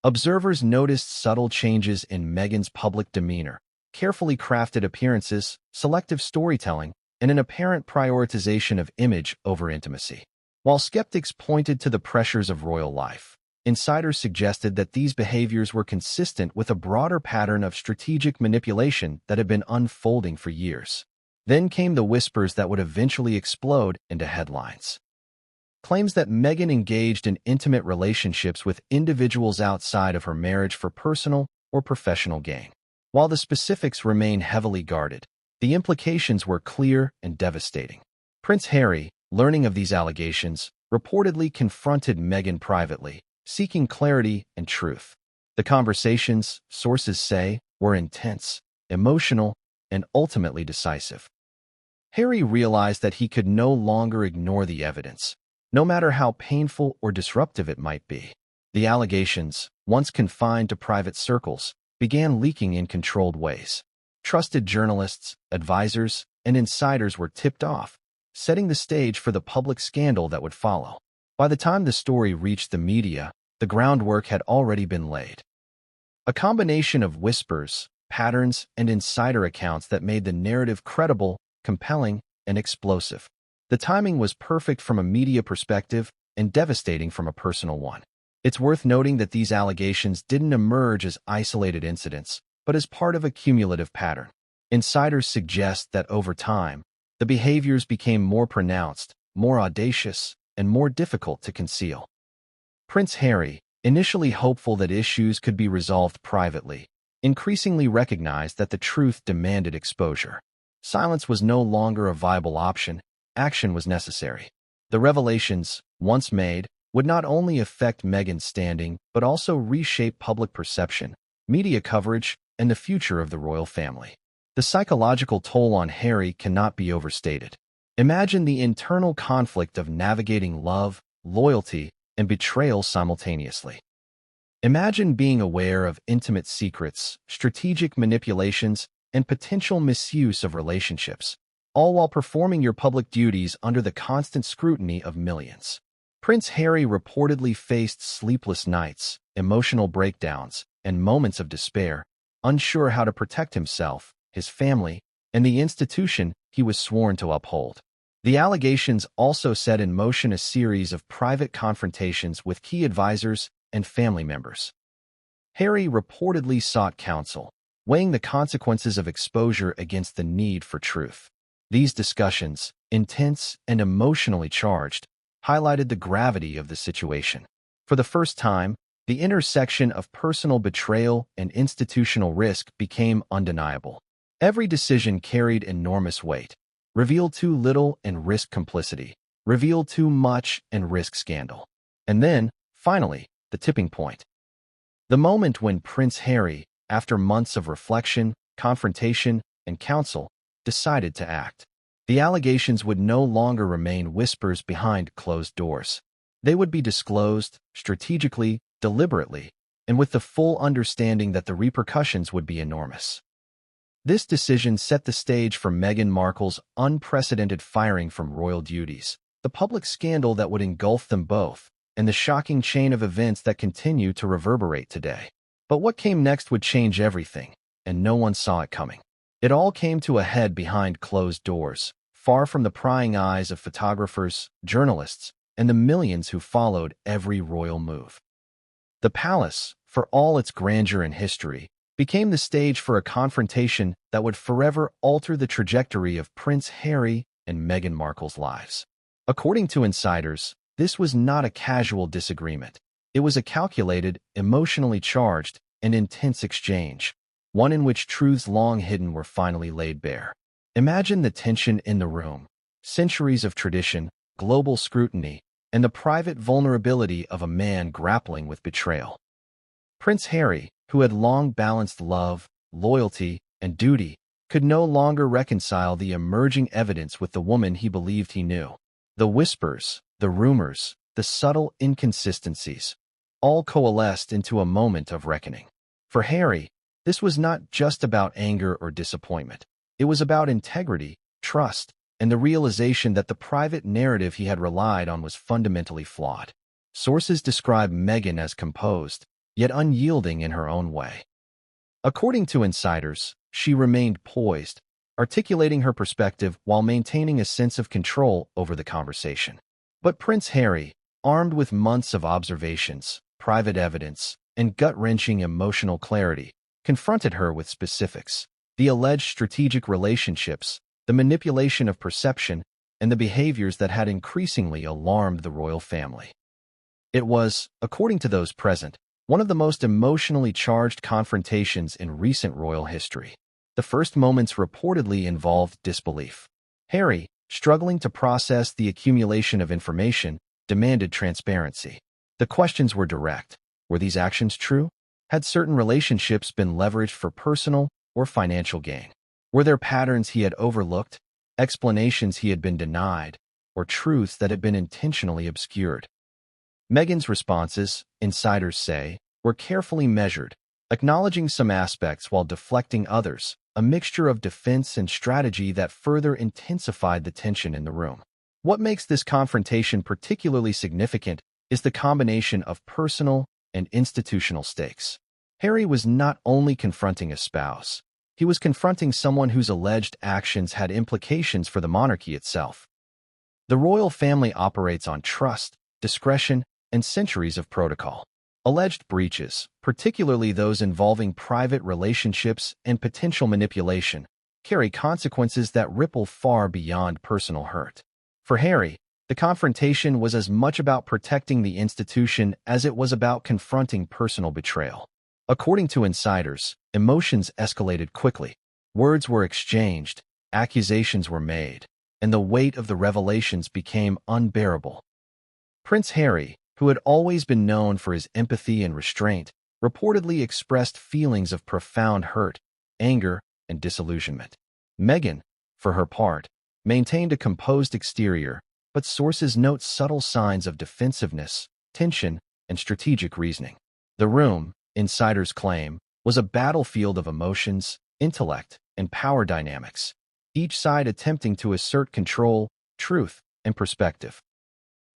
Observers noticed subtle changes in Meghan's public demeanor, carefully crafted appearances, selective storytelling, and an apparent prioritization of image over intimacy. While skeptics pointed to the pressures of royal life, insiders suggested that these behaviors were consistent with a broader pattern of strategic manipulation that had been unfolding for years. Then came the whispers that would eventually explode into headlines. Claims that Meghan engaged in intimate relationships with individuals outside of her marriage for personal or professional gain. While the specifics remain heavily guarded, the implications were clear and devastating. Prince Harry, learning of these allegations, reportedly confronted Meghan privately, seeking clarity and truth. The conversations, sources say, were intense, emotional, and ultimately decisive. Harry realized that he could no longer ignore the evidence, no matter how painful or disruptive it might be. The allegations, once confined to private circles, began leaking in controlled ways. Trusted journalists, advisors, and insiders were tipped off, setting the stage for the public scandal that would follow. By the time the story reached the media, the groundwork had already been laid. A combination of whispers, patterns, and insider accounts that made the narrative credible, compelling, and explosive. The timing was perfect from a media perspective and devastating from a personal one. It's worth noting that these allegations didn't emerge as isolated incidents, but as part of a cumulative pattern. Insiders suggest that over time, the behaviors became more pronounced, more audacious, and more difficult to conceal. Prince Harry, initially hopeful that issues could be resolved privately, increasingly recognized that the truth demanded exposure. Silence was no longer a viable option. Action was necessary. The revelations, once made, would not only affect Meghan's standing, but also reshape public perception, media coverage, and the future of the royal family. The psychological toll on Harry cannot be overstated. Imagine the internal conflict of navigating love, loyalty, and betrayal simultaneously. Imagine being aware of intimate secrets, strategic manipulations, and potential misuse of relationships, all while performing your public duties under the constant scrutiny of millions. Prince Harry reportedly faced sleepless nights, emotional breakdowns, and moments of despair, unsure how to protect himself, his family, and the institution he was sworn to uphold. The allegations also set in motion a series of private confrontations with key advisors and family members. Harry reportedly sought counsel, weighing the consequences of exposure against the need for truth. These discussions, intense and emotionally charged, highlighted the gravity of the situation. For the first time, The intersection of personal betrayal and institutional risk became undeniable. Every decision carried enormous weight. Reveal too little and risk complicity. Reveal too much and risk scandal. And then, finally, the tipping point. The moment when Prince Harry, after months of reflection, confrontation, and counsel, decided to act. The allegations would no longer remain whispers behind closed doors. They would be disclosed, strategically, deliberately, and with the full understanding that the repercussions would be enormous. This decision set the stage for Meghan Markle's unprecedented firing from royal duties, the public scandal that would engulf them both, and the shocking chain of events that continue to reverberate today. But what came next would change everything, and no one saw it coming. It all came to a head behind closed doors, far from the prying eyes of photographers, journalists, and the millions who followed every royal move. The palace, for all its grandeur and history, became the stage for a confrontation that would forever alter the trajectory of Prince Harry and Meghan Markle's lives. According to insiders, this was not a casual disagreement. It was a calculated, emotionally charged, and intense exchange, one in which truths long hidden were finally laid bare. Imagine the tension in the room, centuries of tradition, global scrutiny, and the private vulnerability of a man grappling with betrayal. Prince Harry, who had long balanced love, loyalty, and duty, could no longer reconcile the emerging evidence with the woman he believed he knew. The whispers, the rumors, the subtle inconsistencies, all coalesced into a moment of reckoning. For Harry, this was not just about anger or disappointment. It was about integrity, trust, and the realization that the private narrative he had relied on was fundamentally flawed. Sources describe Meghan as composed, yet unyielding in her own way. According to insiders, she remained poised, articulating her perspective while maintaining a sense of control over the conversation. But Prince Harry, armed with months of observations, private evidence, and gut-wrenching emotional clarity, confronted her with specifics: the alleged strategic relationships, the manipulation of perception, and the behaviors that had increasingly alarmed the royal family. It was, according to those present, one of the most emotionally charged confrontations in recent royal history. The first moments reportedly involved disbelief. Harry, struggling to process the accumulation of information, demanded transparency. The questions were direct. Were these actions true? Had certain relationships been leveraged for personal or financial gain? Were there patterns he had overlooked, explanations he had been denied, or truths that had been intentionally obscured? Meghan's responses, insiders say, were carefully measured, acknowledging some aspects while deflecting others, a mixture of defense and strategy that further intensified the tension in the room. What makes this confrontation particularly significant is the combination of personal and institutional stakes. Harry was not only confronting a spouse, he was confronting someone whose alleged actions had implications for the monarchy itself. The royal family operates on trust, discretion, and centuries of protocol. Alleged breaches, particularly those involving private relationships and potential manipulation, carry consequences that ripple far beyond personal hurt. For Harry, the confrontation was as much about protecting the institution as it was about confronting personal betrayal. According to insiders, emotions escalated quickly. Words were exchanged, accusations were made, and the weight of the revelations became unbearable. Prince Harry, who had always been known for his empathy and restraint, reportedly expressed feelings of profound hurt, anger, and disillusionment. Meghan, for her part, maintained a composed exterior, but sources note subtle signs of defensiveness, tension, and strategic reasoning. The room, insiders claim, was a battlefield of emotions, intellect, and power dynamics, each side attempting to assert control, truth, and perspective.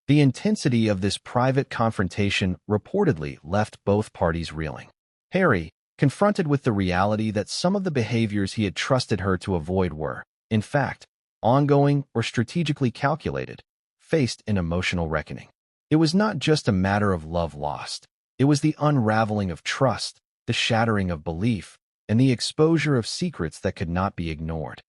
The intensity of this private confrontation reportedly left both parties reeling. Harry, confronted with the reality that some of the behaviors he had trusted her to avoid were, in fact, ongoing or strategically calculated, faced an emotional reckoning. It was not just a matter of love lost. It was the unraveling of trust, the shattering of belief, and the exposure of secrets that could not be ignored.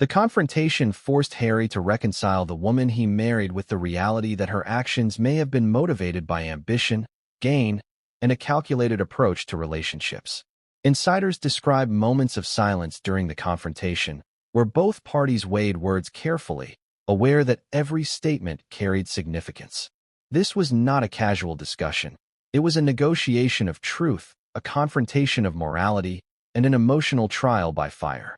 The confrontation forced Harry to reconcile the woman he married with the reality that her actions may have been motivated by ambition, gain, and a calculated approach to relationships. Insiders describe moments of silence during the confrontation, where both parties weighed words carefully, aware that every statement carried significance. This was not a casual discussion. It was a negotiation of truth, a confrontation of morality, and an emotional trial by fire.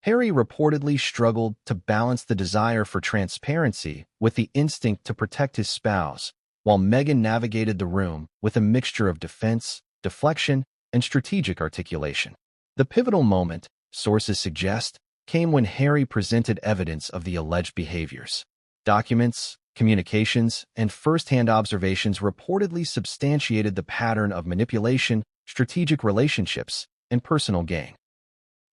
Harry reportedly struggled to balance the desire for transparency with the instinct to protect his spouse, while Meghan navigated the room with a mixture of defense, deflection, and strategic articulation. The pivotal moment, sources suggest, came when Harry presented evidence of the alleged behaviors. Documents, communications, and first-hand observations reportedly substantiated the pattern of manipulation, strategic relationships, and personal gain.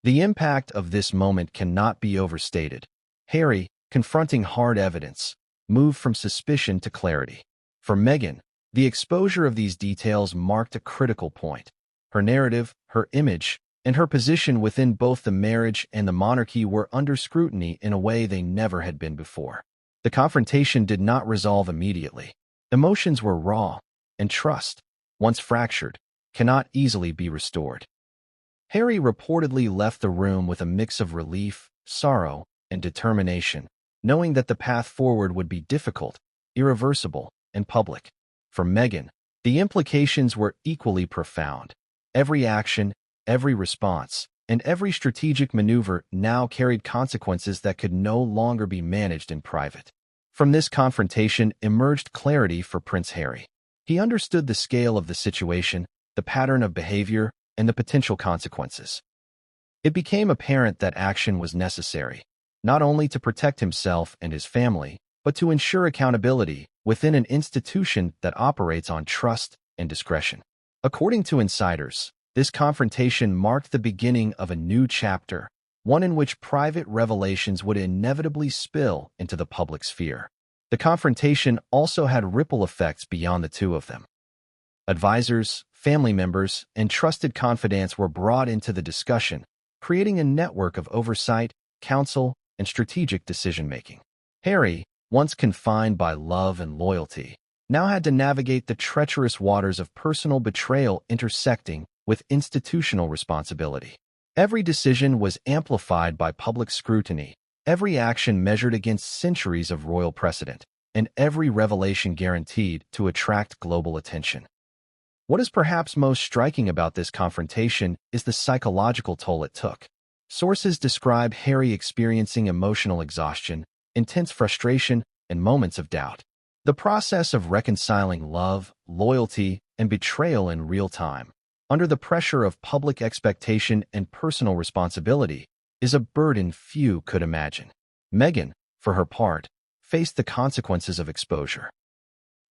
The impact of this moment cannot be overstated. Harry, confronting hard evidence, moved from suspicion to clarity. For Meghan, the exposure of these details marked a critical point. Her narrative, her image, and her position within both the marriage and the monarchy were under scrutiny in a way they never had been before. The confrontation did not resolve immediately. Emotions were raw, and trust, once fractured, cannot easily be restored. Harry reportedly left the room with a mix of relief, sorrow, and determination, knowing that the path forward would be difficult, irreversible, and public. For Meghan, the implications were equally profound. Every action, every response, and every strategic maneuver now carried consequences that could no longer be managed in private. From this confrontation emerged clarity for Prince Harry. He understood the scale of the situation, the pattern of behavior, and the potential consequences. It became apparent that action was necessary, not only to protect himself and his family, but to ensure accountability within an institution that operates on trust and discretion. According to insiders, this confrontation marked the beginning of a new chapter, one in which private revelations would inevitably spill into the public sphere. The confrontation also had ripple effects beyond the two of them. Advisors, family members, and trusted confidants were brought into the discussion, creating a network of oversight, counsel, and strategic decision-making. Harry, once confined by love and loyalty, now had to navigate the treacherous waters of personal betrayal intersecting with institutional responsibility. Every decision was amplified by public scrutiny, every action measured against centuries of royal precedent, and every revelation guaranteed to attract global attention. What is perhaps most striking about this confrontation is the psychological toll it took. Sources describe Harry experiencing emotional exhaustion, intense frustration, and moments of doubt. The process of reconciling love, loyalty, and betrayal in real time, under the pressure of public expectation and personal responsibility, is a burden few could imagine. Meghan, for her part, faced the consequences of exposure.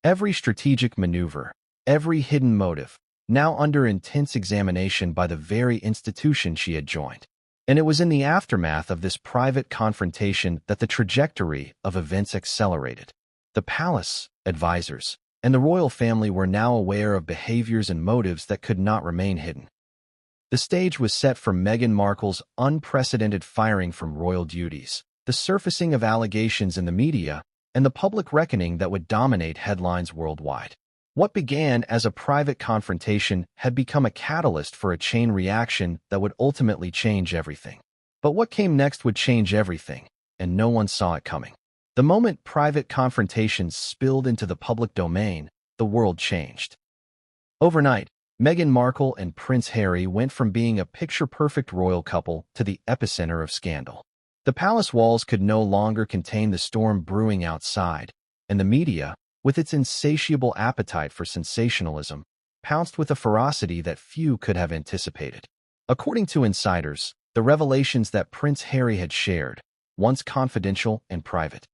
Every strategic maneuver, every hidden motive, now under intense examination by the very institution she had joined. And it was in the aftermath of this private confrontation that the trajectory of events accelerated. The palace, advisors, and the royal family were now aware of behaviors and motives that could not remain hidden. The stage was set for Meghan Markle's unprecedented firing from royal duties, the surfacing of allegations in the media, and the public reckoning that would dominate headlines worldwide. What began as a private confrontation had become a catalyst for a chain reaction that would ultimately change everything. But what came next would change everything, and no one saw it coming. The moment private confrontations spilled into the public domain, the world changed. Overnight, Meghan Markle and Prince Harry went from being a picture-perfect royal couple to the epicenter of scandal. The palace walls could no longer contain the storm brewing outside, and the media, with its insatiable appetite for sensationalism, pounced with a ferocity that few could have anticipated. According to insiders, the revelations that Prince Harry had shared, once confidential and private,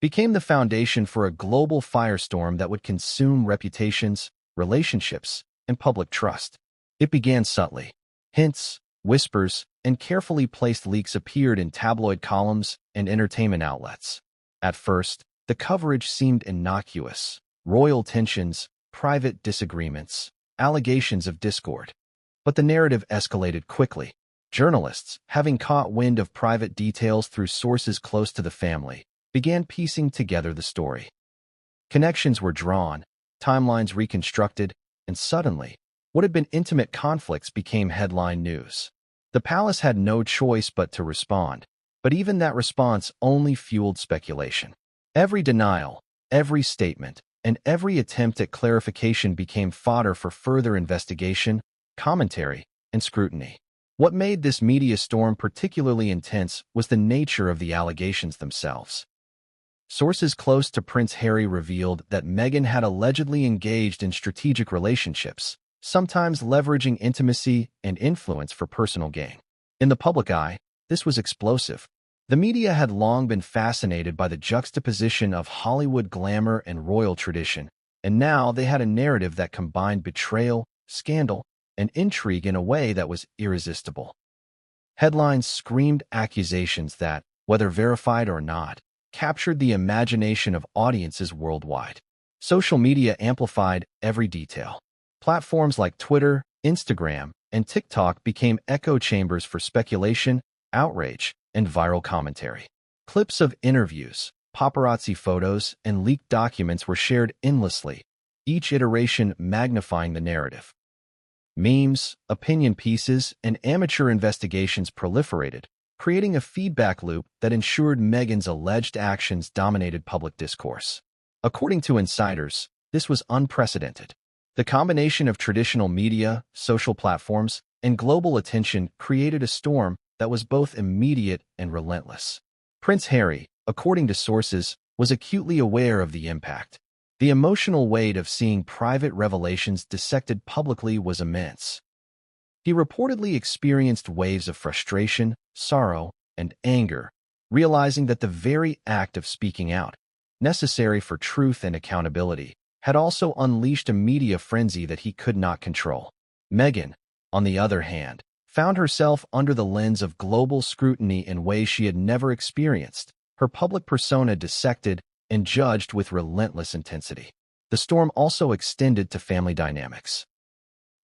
became the foundation for a global firestorm that would consume reputations, relationships, and public trust. It began subtly. Hints, whispers, and carefully placed leaks appeared in tabloid columns and entertainment outlets. At first, the coverage seemed innocuous: royal tensions, private disagreements, allegations of discord. But the narrative escalated quickly. Journalists, having caught wind of private details through sources close to the family, began piecing together the story. Connections were drawn, timelines reconstructed, and and suddenly, what had been intimate conflicts became headline news. The palace had no choice but to respond, but even that response only fueled speculation. Every denial, every statement, and every attempt at clarification became fodder for further investigation, commentary, and scrutiny. What made this media storm particularly intense was the nature of the allegations themselves. Sources close to Prince Harry revealed that Meghan had allegedly engaged in strategic relationships, sometimes leveraging intimacy and influence for personal gain. In the public eye, this was explosive. The media had long been fascinated by the juxtaposition of Hollywood glamour and royal tradition, and now they had a narrative that combined betrayal, scandal, and intrigue in a way that was irresistible. Headlines screamed accusations that, whether verified or not, captured the imagination of audiences worldwide. Social media amplified every detail. Platforms like Twitter, Instagram, and TikTok became echo chambers for speculation, outrage, and viral commentary. Clips of interviews, paparazzi photos, and leaked documents were shared endlessly, each iteration magnifying the narrative. Memes, opinion pieces, and amateur investigations proliferated, creating a feedback loop that ensured Meghan's alleged actions dominated public discourse. According to insiders, this was unprecedented. The combination of traditional media, social platforms, and global attention created a storm that was both immediate and relentless. Prince Harry, according to sources, was acutely aware of the impact. The emotional weight of seeing private revelations dissected publicly was immense. He reportedly experienced waves of frustration, sorrow, and anger, realizing that the very act of speaking out, necessary for truth and accountability, had also unleashed a media frenzy that he could not control. Meghan, on the other hand, found herself under the lens of global scrutiny in ways she had never experienced, her public persona dissected and judged with relentless intensity. The storm also extended to family dynamics.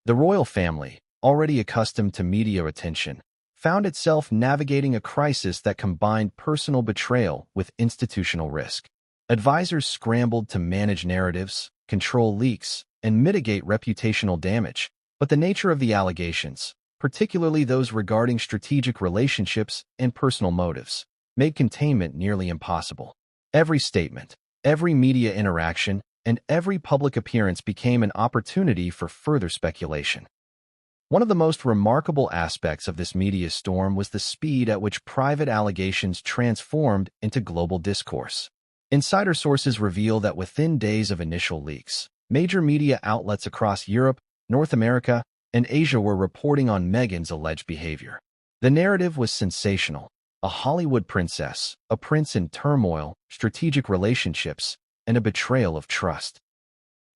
The royal family, already accustomed to media attention, found itself navigating a crisis that combined personal betrayal with institutional risk. Advisors scrambled to manage narratives, control leaks, and mitigate reputational damage, but the nature of the allegations, particularly those regarding strategic relationships and personal motives, made containment nearly impossible. Every statement, every media interaction, and every public appearance became an opportunity for further speculation. One of the most remarkable aspects of this media storm was the speed at which private allegations transformed into global discourse. Insider sources reveal that within days of initial leaks, major media outlets across Europe, North America, and Asia were reporting on Meghan's alleged behavior. The narrative was sensational. A Hollywood princess, a prince in turmoil, strategic relationships, and a betrayal of trust.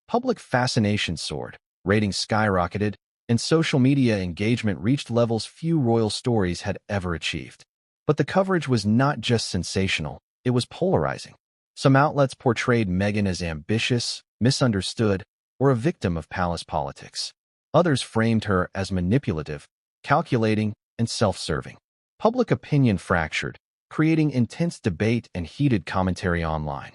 Public fascination soared, ratings skyrocketed, and social media engagement reached levels few royal stories had ever achieved. But the coverage was not just sensational, it was polarizing. Some outlets portrayed Meghan as ambitious, misunderstood, or a victim of palace politics. Others framed her as manipulative, calculating, and self-serving. Public opinion fractured, creating intense debate and heated commentary online.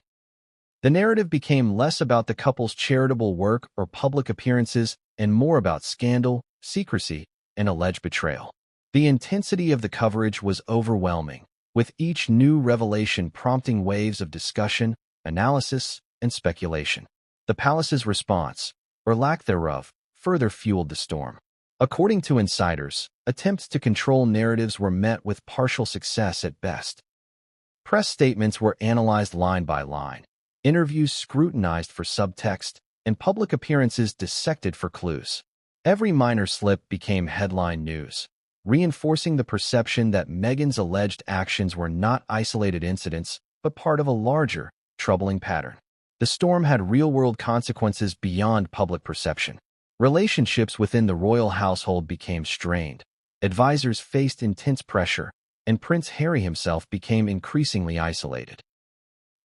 The narrative became less about the couple's charitable work or public appearances and more about scandal, secrecy, and alleged betrayal. The intensity of the coverage was overwhelming, with each new revelation prompting waves of discussion, analysis, and speculation. The palace's response, or lack thereof, further fueled the storm. According to insiders, attempts to control narratives were met with partial success at best. Press statements were analyzed line by line, interviews scrutinized for subtext, and public appearances dissected for clues. Every minor slip became headline news, reinforcing the perception that Meghan's alleged actions were not isolated incidents, but part of a larger, troubling pattern. The storm had real-world consequences beyond public perception. Relationships within the royal household became strained. Advisors faced intense pressure, and Prince Harry himself became increasingly isolated.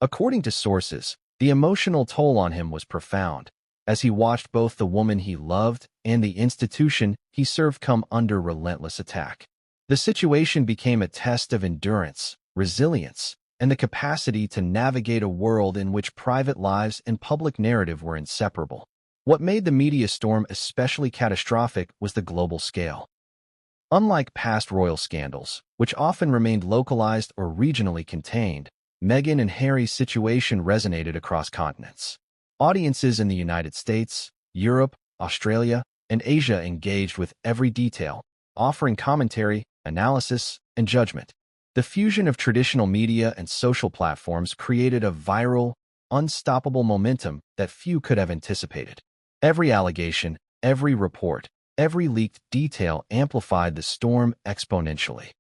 According to sources, the emotional toll on him was profound, as he watched both the woman he loved and the institution he served come under relentless attack. The situation became a test of endurance, resilience, and the capacity to navigate a world in which private lives and public narrative were inseparable. What made the media storm especially catastrophic was the global scale. Unlike past royal scandals, which often remained localized or regionally contained, Meghan and Harry's situation resonated across continents. Audiences in the United States, Europe, Australia, and Asia engaged with every detail, offering commentary, analysis, and judgment. The fusion of traditional media and social platforms created a viral, unstoppable momentum that few could have anticipated. Every allegation, every report, every leaked detail amplified the storm exponentially.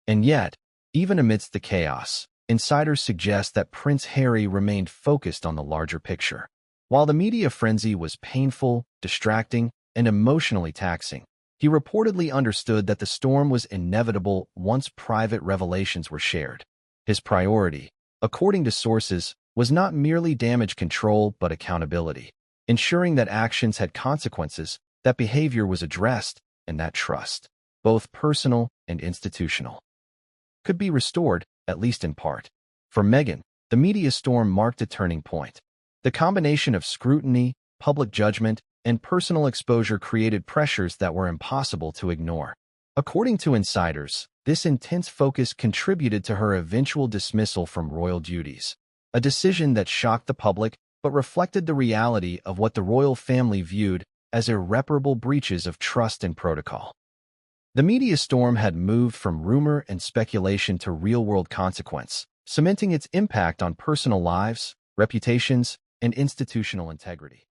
And yet, even amidst the chaos, insiders suggest that Prince Harry remained focused on the larger picture. While the media frenzy was painful, distracting, and emotionally taxing, he reportedly understood that the storm was inevitable once private revelations were shared. His priority, according to sources, was not merely damage control but accountability, ensuring that actions had consequences, that behavior was addressed, and that trust, both personal and institutional, could be restored, at least in part. For Meghan, the media storm marked a turning point. The combination of scrutiny, public judgment, and personal exposure created pressures that were impossible to ignore. According to insiders, this intense focus contributed to her eventual dismissal from royal duties, a decision that shocked the public but reflected the reality of what the royal family viewed as irreparable breaches of trust and protocol. The media storm had moved from rumor and speculation to real-world consequence, cementing its impact on personal lives, reputations, and institutional integrity.